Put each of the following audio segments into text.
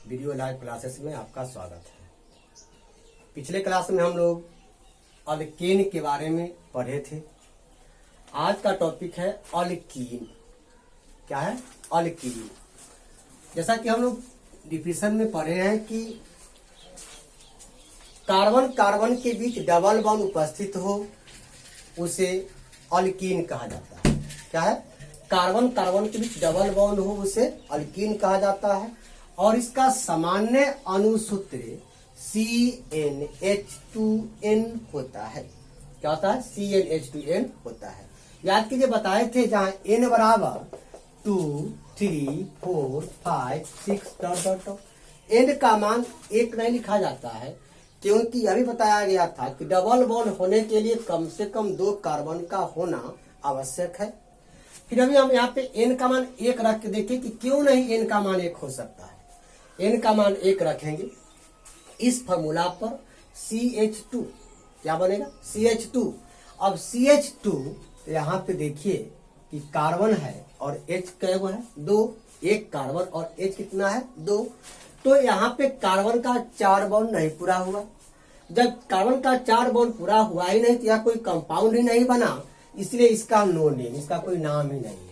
Video live classes में आपका स्वागत है। पिछले क्लास में हम लोग अल्केन के बारे में पढ़े थे। आज का टॉपिक है अल्कीन। क्या है? अल्कीन। जैसा कि हम लोग डिफिनेशन में पढ़े हैं कि कार्बन कार्बन के बीच डबल बॉन्ड उपस्थित हो उसे अल्कीन कहा जाता है। क्या है? कार्बन कार्बन के बीच डबल बॉन्ड हो उसे अल्कीन कहा जाता है और इसका सामान्य अणुसूत्र CnH2n होता है। क्या होता है? CnH2n होता है। याद कीजिए, बताए थे जहां n बराबर 2, 3, 4, 5, 6 n का मान एक नहीं लिखा जाता है, क्योंकि यह भी बताया गया था कि डबल बॉन्ड होने के लिए कम से कम 2 कार्बन का होना आवश्यक है। फिर अभी हम यहाँ पे n का मान 1 रख के देखें कि क्यों नहीं n का मान 1 हो सकता है। n का मान 1 रखेंगे, इस फॉर्मूला पर CH2 क्या बनेगा? CH2। अब CH2 यहाँ पे देखिए कि कार्बन है और H क्या है? 2। एक कार्बन और H कितना है? 2। तो यहाँ पे कार्बन का 4 बॉन्ड नहीं पूरा हुआ। जब कार्बन का 4 बॉन्ड पूरा हुआ ही नहीं तो यह कोई कंपाउंड ही नहीं बना, इसलिए इसका नो नेम, इसका कोई नाम ही नहीं है।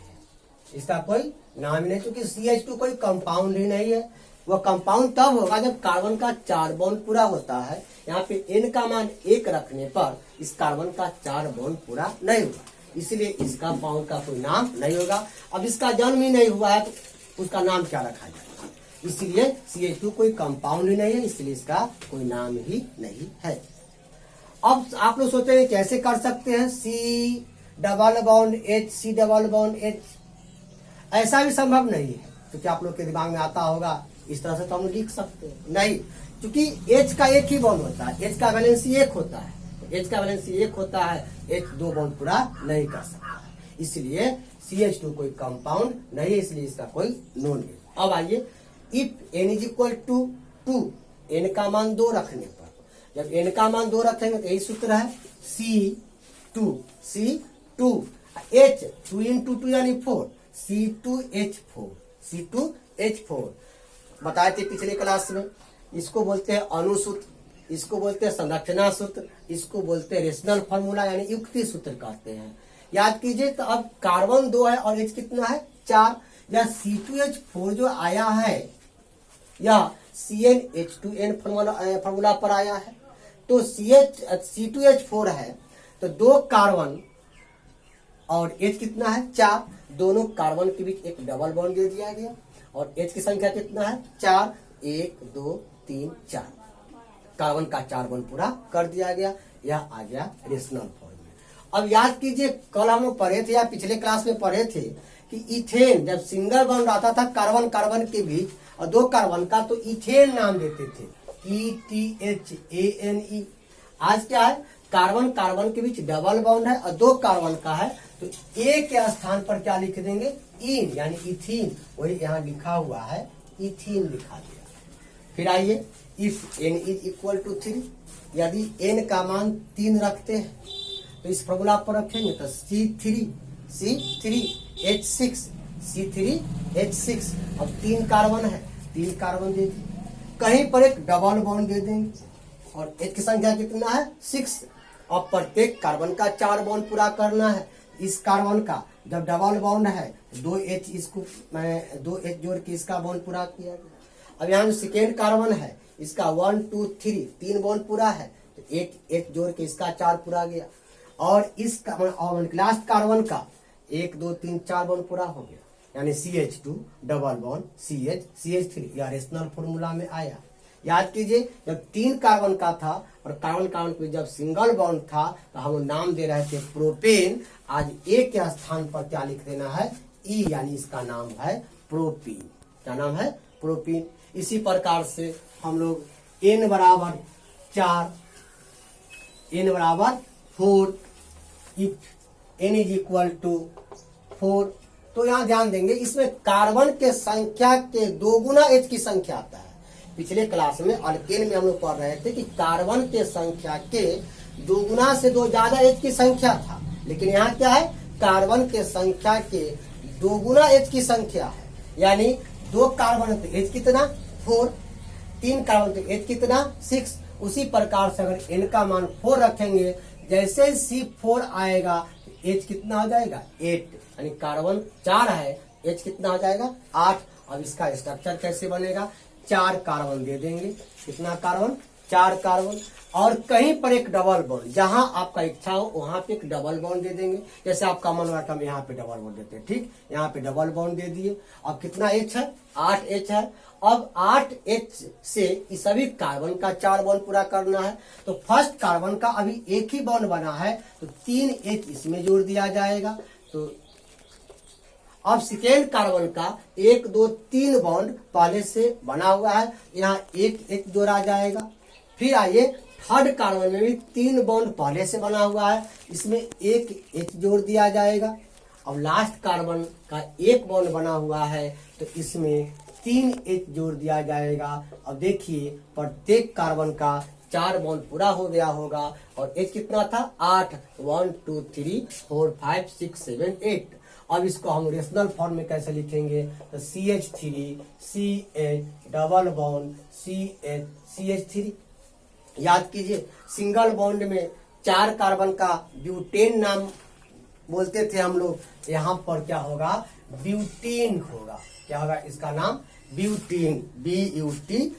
इसका कोई नाम ही नहीं, क्योंकि CH2 कोई कंपाउंड ही नहीं है। वह कंपाउंड तब होगा जब कार्बन का 4 बॉन्ड पूरा होता है। यहाँ पे n का मान 1 रखने पर इस कार्बन का 4 बॉन्ड पूरा नहीं हुआ, इसलिए इसका कंपाउंड का कोई नाम नहीं होगा। अब इसका जन्म ही नहीं हुआ है तो उसका नाम क्या रखा जाएगा? इसलिए CH2 कोई कंपाउंड ही नहीं है, इसलिए इसका कोई नाम ही नहीं है। अब आप लोग सोचते हैं कैसे कर सकते हैं? C double bond H, C double bond H। ऐसा भी संभव नहीं है, क्योंकि आप लोग के दिमाग में आता होगा इस तरह से तो हम लिख सकते हैं नहीं, क्योंकि H का एक ही बॉन्ड होता है, H का वैलेंसी 1 होता है। H का वैलेंसी 1 होता है, H 2 बॉन्ड पूरा नहीं कर सकता है, इसलिए CH2 कोई कंपाउंड नहीं है, इसलिए इसका कोई नो नेम। अब आइए, if n is equal to 2, n का मान 2 रखने पर, जब n का मान 2 रखेंगे तो यही सूत्र है C2 H 2 into 2 यानी 4, C2H4 बताए थे पिछले क्लास में। इसको बोलते हैं अणुसूत्र, इसको बोलते हैं संरचना सूत्र, इसको बोलते हैं रेशनल फार्मूला यानी युक्ति सूत्र कहते हैं। याद कीजिए, तो अब कार्बन 2 है और H कितना है? 4। या C2H4 जो आया है या CnH2n फार्मूला पर आया है, तो C2H4 है तो 2 कार्बन और H कितना है? 4। दोनों कार्बन के बीच एक डबल बॉन्ड दे दिया गया और H की संख्या कितना है? 4। 1 2 3 4 कार्बन का 4 बॉन्ड पूरा कर दिया गया। यह आ गया रेशनल फॉर्म में। अब याद कीजिए, कल हम लोग पढ़े थे या पिछले क्लास में पढ़े थे कि इथेन जब सिंगल बॉन्ड आता था कार्बन कार्बन के बीच और 2 कार्बन का, तो इथेन नाम देते थे, ETHANE। आज क्या है? कार्बन कार्बन के बीच डबल बॉन्ड है और 2 कार्बन का है, तो ए के स्थान पर क्या लिख देंगे? इन, यानी इथीन। वही यहाँ लिखा हुआ है, इथीन लिखा दिया। फिर आइए, if n is equal to 3, यदि n का मान 3 रखते हैं तो इस फॉर्मूला पर रखेंगे तो C3H6। अब 3 कार्बन है, 3 कार्बन दे देंगे, कहीं पर एक डबल बॉन्ड दे देंगे और H की संख्या कितना है? 6। अब प्रत्येक कार्बन का 4 बॉन्ड पूरा करना है। इस कार्बन का जब डबल बॉन्ड है 2H, इसको 2H जोड़ के इसका बॉन्ड पूरा किया गया। अब यहाँ जो सेकेंड कार्बन है इसका 1 2 3 बॉन्ड पूरा है, तो एक H जोड़ के इसका 4 पूरा गया और इस लास्ट कार्बन का 1 2 3 4 बॉन्ड पूरा हो गया, यानी CH2 डबल बॉन्ड CH3 या रेशनल फॉर्मूला में आया। याद कीजिए, जब 3 कार्बन का था और कार्बन कार्बन पे जब सिंगल बॉन्ड था तो हम नाम दे रहे थे प्रोपेन। आज ए के स्थान पर क्या लिख देना है? ई, यानी इसका नाम है प्रोपीन। क्या नाम है? प्रोपीन। इसी प्रकार से हम लोग n बराबर 4, n बराबर 4, if n is equal to 4, तो यहाँ ध्यान देंगे, इसमें कार्बन के संख्या के 2 गुना H की संख्या आता है। पिछले क्लास में अल्केन में हम लोग पढ़ रहे थे कि कार्बन के संख्या के 2 गुना से 2 ज्यादा H की संख्या था, लेकिन यहाँ क्या है? कार्बन के संख्या के 2 गुना H की संख्या है, यानी 2 कार्बन है तो H कितना? 4, 3 कार्बन तो H कितना 6। उसी प्रकार से अगर N का मान 4 रखेंगे, जैसे C4 आएगा H कितना हो जाएगा 8, यानी कार्बन 4 है, H कितना हो जाएगा 8। अब इसका स्ट्रक्चर कैसे बनेगा, 4 कार्बन दे देंगे, कितना कार्बन 4 कार्बन, और कहीं पर एक डबल बॉन्ड, जहां आपका इच्छा हो वहां पे एक डबल बॉन्ड दे देंगे। जैसे आपका मन हुआ हम यहाँ पे डबल बॉन्ड देते हैं, ठीक, यहाँ पे डबल बॉन्ड दे दिए। अब कितना H है 8H है। अब 8H से इस सभी कार्बन का 4 बॉन्ड पूरा करना है। तो फर्स्ट कार्बन का अभी एक ही बॉन्ड बना है, तो 3H इसमें जोड़ दिया जाएगा। तो अब सेकेंड कार्बन का 1 2 3 बॉन्ड पहले से बना हुआ है, यहाँ एक H जोड़ा जाएगा। फिर आइए थर्ड कार्बन में भी 3 बॉन्ड पहले से बना हुआ है, इसमें एक H जोड़ दिया जाएगा। अब लास्ट कार्बन का 1 बॉन्ड बना हुआ है, तो इसमें 3 H जोड़ दिया जाएगा। अब देखिए प्रत्येक कार्बन का 4 बॉन्ड पूरा हो गया होगा, और H कितना था 8, 1 2 3 4 5 6 7 8। अब इसको हम रेशनल फॉर्म में कैसे लिखेंगे, तो CH3 CH double bond CH3। याद कीजिए सिंगल बॉन्ड में 4 कार्बन का ब्यूटेन नाम बोलते थे हम लोग, यहाँ पर क्या होगा ब्यूटीन होगा। क्या होगा इसका नाम ब्यूटीन, BUTENE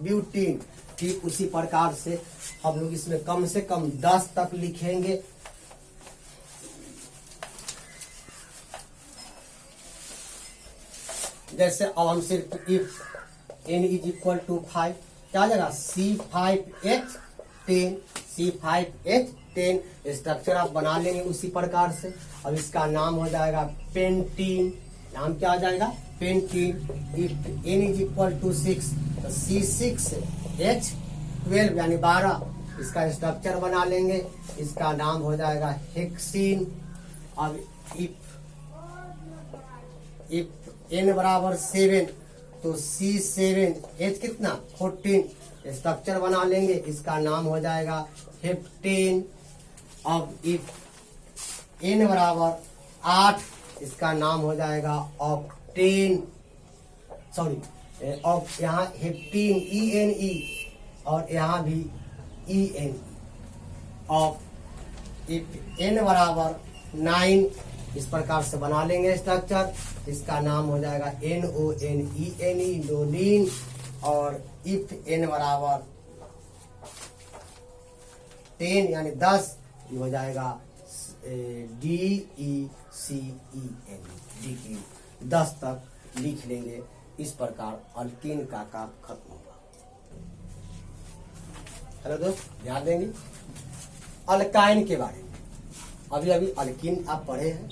ब्यूटीन। ठीक उसी प्रकार से हम लोग इसमें कम से कम 10 तक लिखेंगे। जैसे अब हम सिर्फ if N is equal to 5 क्या आ जाएगा C5H10 C5H10 स्ट्रक्चर आप बना लेंगे उसी प्रकार से। अब इसका नाम हो जाएगा पेंटीन, नाम क्या हो जाएगा pentene. If N is equal to 6 तो C6H12 यानी 12, इसका स्ट्रक्चर बना लेंगे, इसका नाम हो जाएगा हेक्सीन। अब इफ N बराबर 7 तो C7H कितना 14, स्ट्रक्चर बना लेंगे, इसका नाम हो जाएगा हेप्टेन। अब इफ N बराबर 8, इसका नाम हो जाएगा ऑक्टेन, सॉरी यहाँ हेप्टीन ENE और यहाँ भी ENE। ऑफ इफ N बराबर 9, इस प्रकार से बना लेंगे स्ट्रक्चर, इसका नाम हो जाएगा NONENE नोनिन। और इफ N बराबर 10 यानी 10, ये हो जाएगा DECEN DE। 10 तक लिख लेंगे। इस प्रकार अल्कीन का काम खत्म होगा। हेलो दोस्त, ध्यान देंगे अल्काइन के बारे में। अभी अल्कीन आप पढ़े हैं।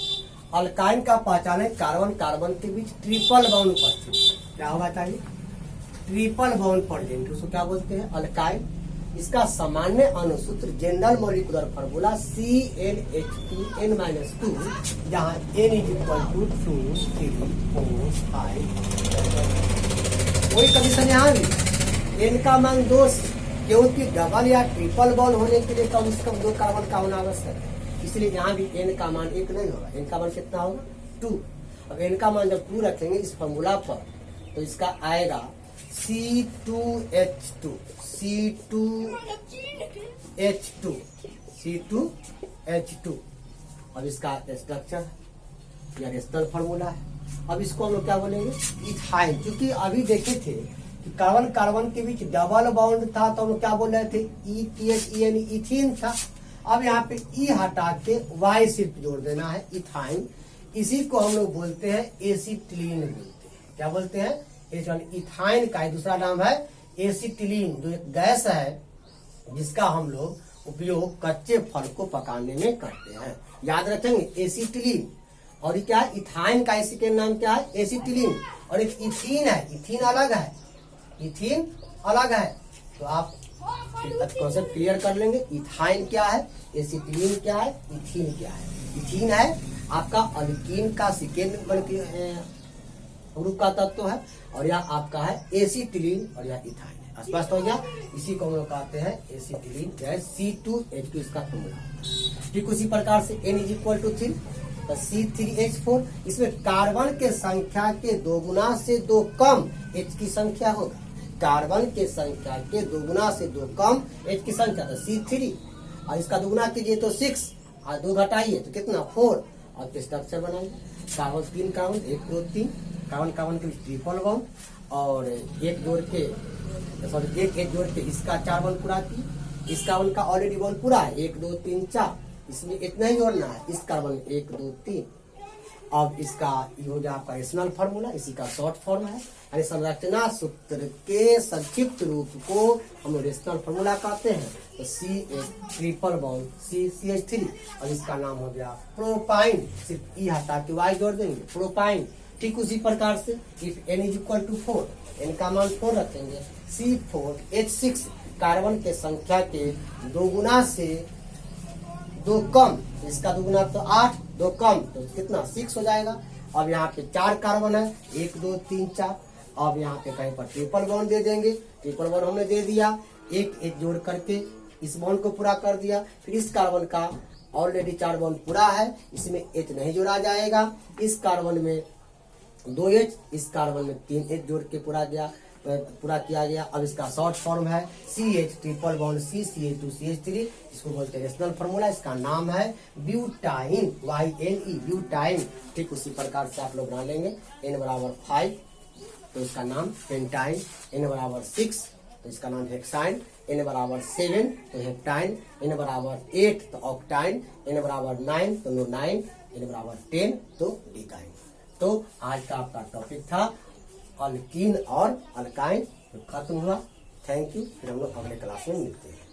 अल्काइन का पहचान है कार्बन कार्बन के बीच ट्रिपल बॉन्ड उपस्थित, क्या होगा चाहिए ट्रिपल बॉन्ड प्रेजेंट, उसको क्या बोलते हैं अल्काइन। इसका सामान्य अणुसूत्र जनरल मॉलिक्यूलर फार्मूला CnH2n-2, जहाँ N इज इक्वल टू 2 3 4 5। वही कंडीशन यहाँ भी N का मान 2, क्योंकि डबल या ट्रिपल बॉन्ड होने के लिए कम से कम 2 कार्बन का होना आवश्यक है, इसलिए यहाँ भी N का मान 1 नहीं होगा, N का मान कितना होगा 2। अब N का मान जब 2 रखेंगे इस फॉर्मूला पर, तो इसका आएगा C2H2 अब इसका स्ट्रक्चर या रेशनल फॉर्मूला है। अब इसको हम लोग क्या बोलेंगे इथाइन, क्योंकि अभी देखे थे कि कार्बन कार्बन के बीच डबल बॉन्ड था, तो हम लोग क्या बोल रहे थे ETHEN इथीन था। अब यहाँ पे E हटा के Y सिर्फ जोड़ देना है इथाइन। इसी को हम लोग बोलते हैं एसिटिलीन बोलते हैं। क्या बोलते हैं इथाइन का दूसरा नाम है एसिटिलीन, जो एक गैस है जिसका हम लोग उपयोग कच्चे फल को पकाने में करते हैं। याद रखेंगे एसिटिलीन। और ये क्या है इथाइन का एसिड नाम क्या है एसिटिलीन। और एक इथीन है, इथीन अलग है, इथीन अलग है। तो आप कॉन्सेप्ट क्लियर कर लेंगे। इथाइन क्या है, एसिटिलीन क्या है, इथीन क्या है। इथीन है आपका अल्कीन का सेकेंड ग्रुप का तत्व है, और यह आपका है एसिटिलीन, और यह इथाइन है। स्पष्ट हो गया। इसी को हम लोग कहते हैं एसिटिलीन, C2H2 इसका फॉर्मूला। ठीक उसी प्रकार से N इज इक्वल टू 3 तो C3H4। इसमें कार्बन के संख्या के 2 गुना से 2 कम H की संख्या होगा। कार्बन के संख्या के 2 गुना से 2 कम H की संख्या तो C3, और इसका 2 गुना कीजिए तो 6 और 2 घटाइए तो कितना 4, और फिर स्ट्रक्चर बनाइए। कार्बन 3 कार्बन 1 2 3 कार्बन कार्बन के ट्रिपल बॉन्ड, और एक जोड़ के सॉरी एक जोड़ के इसका 4 बॉन्ड पूरा की, इस कार्बन का ऑलरेडी बॉन्ड पूरा है 1 2 3 4, इसमें इतना ही जोड़ना है, इस कार्बन 1 2 3। अब इसका ये हो गया आपका रेशनल फार्मूला, इसी का शॉर्ट फॉर्म है, यानी संरचना सूत्र के संक्षिप्त रूप को हम लोग रेशनल फार्मूला कहते हैं। तो CH ट्रिपल बॉन्ड CH3, और इसका नाम हो गया प्रोपाइन। सिर्फ ई हटा के Y जोड़ देंगे प्रोपाइन। ठीक उसी प्रकार से if N is equal to 4, N का मान 4 रखेंगे, C4H6 कार्बन के संख्या के 2 गुना से 2 कम, इसका 2 गुना तो 8, 2 कम तो कितना 6 हो जाएगा। अब यहाँ पे 4 कार्बन है 1 2 3 4, अब यहाँ पे कहीं पर ट्रिपल बॉन्ड दे देंगे, ट्रिपल बॉन्ड हमने दे दिया, एक जोड़ करके इस बॉन्ड को पूरा कर दिया। फिर इस कार्बन का ऑलरेडी 4 बॉन्ड पूरा है, इसमें H नहीं जोड़ा जाएगा, इस कार्बन में 2H, इस कार्बन में 3H जोड़ के पूरा किया गया। अब इसका शॉर्ट फॉर्म है CH ट्रिपल बॉन्ड CH2CH3, इसको बोलते हैं रेशनल फार्मूला, इसका नाम है ब्यूटाइन YNE ब्यूटाइन। ठीक उसी प्रकार से आप लोग बना लेंगे। N बराबर 5 तो इसका नाम पेंटाइन, N बराबर 6 तो इसका नाम हेक्साइन, N बराबर 7 तो हेप्टाइन, N बराबर 8 तो ऑक्टाइन, N बराबर 9 तो नोनाइन, N बराबर 10 तो डिकाइन। तो आज का आपका टॉपिक था अल्कीन और अल्काइन, खत्म हुआ। Thank you. फिर हम लोग अगले क्लास में मिलते हैं।